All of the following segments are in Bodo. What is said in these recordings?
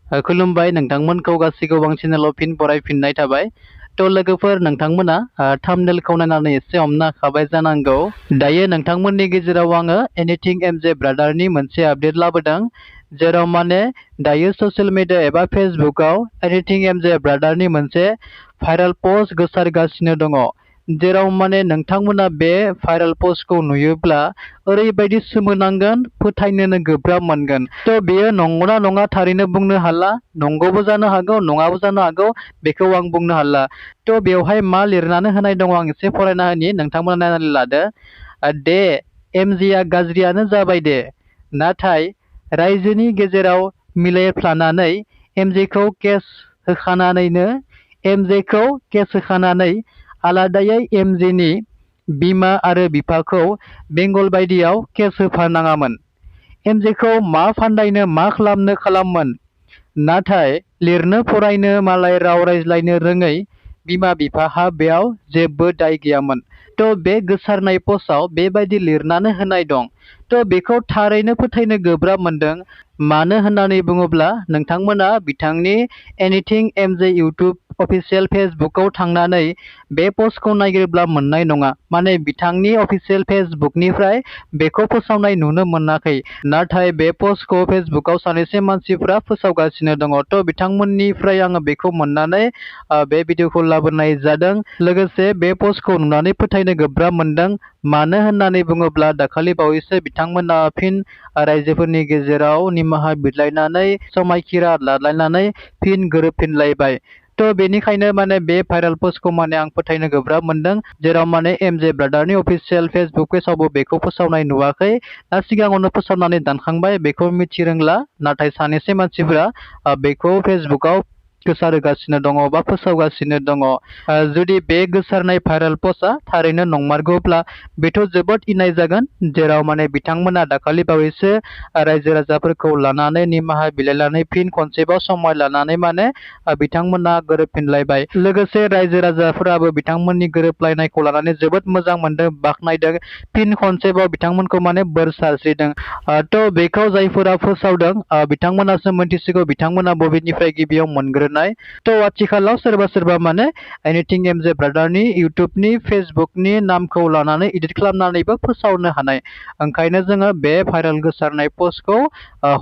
खुलुमबाय नोंथांमोनखौ गासैखौबो आं चेनेलाव फिन बरायफिननाय थाबाय। लोगोफोर नोंथांमोना थाम्बनेलखौ नायनानै एसे हमनो हाखाबाय जानांगौ। दायो नोंथांमोननि गेजेराव आङो एनिथिं एमजे ब्रादारनि मोनसे आपडेट लाबोदों, जेराव माने दायो ससियेल मिडिया एबा फेसबुकआव एनिथिं एमजे ब्रादारनि मोनसे भाइरेल पोस्ट गोसारगासिनो दङ। जेराव माने नोंथांमोना बे भाइरेल पोस्टखौ नुयोब्ला ओरैबायदि सोमोनांगोन, फोथायनोनो गोब्राब मोनगोन। बेयो नंगौना नङा थारैनो बुंनो हाला, नंगौबो जानो हागौ नङाबो जानो हागौ, बेखौ आं बुंनो हाला। बेवहाय मा लिरनानै होनाय दङ आं एसे फरायना होनि, नोंथांमोना नायनानै लादो। दे एमजेआ गाज्रियानो जाबाय दे, नाथाय रायजोनि गेजेराव मिलायफ्लानानै एमजेखौ केस होखानानै आलादायै एमजेनि बिमा आरो बिफाखौ बेंगल बायदियाव केस होफानाङामोन। एमजेखौ मा फान्दायनो मा खालामनो खालाममोन, नाथाय लिरनो फरायनो मालाय राव रायज्लायनो रोङै बिमा बिफाहा बेयाव जेबो दाय गैयामोन। बे गोसारनाय पस्टआव बेबायदि लिरनानै होनाय दं। बेखौ थारैनो फोथायनो गोब्राब मोनदों। मानो होननानै बुङोब्ला नोंथांमोना बिथांनि एनिथिं एमजे इउटुब अफिसियेल फेसबुकआव थांनानै बे पस्टखौ नागिरब्ला मोननाय नङा। माने बिथांनि अफिसियेल फेसबुकनिफ्राय बेखौ फोसावनाय नुनो मोनाखै, नाथाय बे पस्टखौ फेसबुकआव सानैसो मानसिफ्रा फोसावगासिनो दङ। बिथांमोननिफ्राय आङो बेखौ मोननानै बे भिडिअखौ लाबोनाय जादों। लोगोसे बे पस्टखौ नुनानै फोथायनो गोब्राब मोनदों। मानो होननानै बुङोब्ला दाखालि बावैसो बिथांमोना फिन रायजोफोरनि गेजेराव निमाहा बिलायनानै समायखिरा लालायनानै फिन गोरोबफिनलायबाय। बेनिखायनो माने बे भाइरेल पस्टखौ माने आं फोथायनो गोब्राब मोनदों, जेराव माने एमजे ब्रादारनि अफिसियेल फेसबुक पेजावबो बेखौ फोसावनाय नुवाखै। सिगाङावनो फोसावनानै दानखांबाय, बेखौ मिथिरोंला, नाथाय सानैसो मानसिफोरा बेखौ फेसबुकआव गोसारहोगासिनो दङ बा फोसावगासिनो दङ। जुदि बे गोसारनाय भाइरेल पस्टआ थारैनो नंमारगौब्ला बेथ' जोबोद इनाय जागोन, जेराव माने बिथांमोना दाखालि बावैसो रायजो राजाफोरखौ लानानै निमाहा बिलायनानै फिन खनसेबाव समाय लानानै माने बिथांमोना गोरोबफिनलायबाय। लोगोसे रायजो राजाफोराबो बिथांमोननि गोरोबलायनायखौ लानानै जोबोद मोजां मोनदों, बाख्नायदों, फिन खनसेबाव बिथांमोनखौ माने बोर सारस्रिदों। बेखौ जायफोरा फोसावदों बिथांमोनासो मोनथिसिगौ बिथांमोना बबेनिफ्राय गिबियाव मोनग्रोनाय। आथिखालाव सोरबा सोरबा माने एनिथिं एमजे ब्रादारनि इउटुबनि फेसबुकनि नामखौ लानानै एडिट खालामनानैबो फोसावनो हानाय। ओंखायनो जोङो बे भाइरेल गोसारनाय पस्टखौ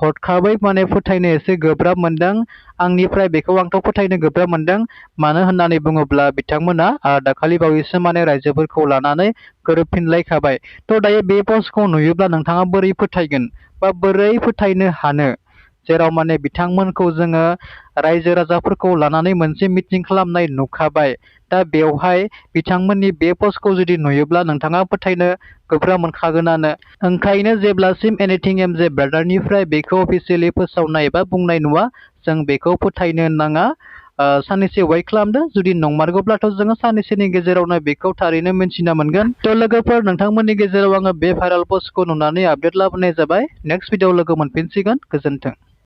हरखाबै माने फोथायनो एसे गोब्राब मोनदों। आंनिफ्राय बेखौ आंथ' फोथायनो गोब्राब मोनदों। मानो होननानै बुङोब्ला बिथांमोना दाखालि बावैसो माने रायजोफोरखौ लानानै गोरोबफिनलायखाबाय। दायो बे पस्टखौ नुयोब्ला नोंथाङा बोरै फोथायगोन बा बोरै फोथायनो हानो, जेराव माने बिथांमोनखौ जोङो रायजो राजाफोरखौ लानानै मोनसे मिटिं खालामनाय नुखाबाय। बेवहाय बिथांमोननि बे पस्टखौ जुदि नुयोब्ला नोंथाङा फोथायनो गोब्राब मोनखागोनानो। ओंखायनो जेब्लासिम एनिथिं एमजे ब्रादारनिफ्राय बेखौ अफिसियेलि फोसावनाय एबा बुंनाय नुवा, जों बेखौ फोथायनो नाङा। साननैसो वेट खालामदो, जुदि नंमारगौब्लाथ' जोङो साननैसोनि गेजेरावनो बेखौ थारैनो मिन्थिना मोनगोन। लोगोफोर, नोंथांमोननि गेजेराव आङो बे भाइरेल पस्टखौ नुनानै आपडेट लाबोनाय जाबाय। नेक्स्ट भिडिअ लोगो मोनफिनसिगोन। गोजोन्थों।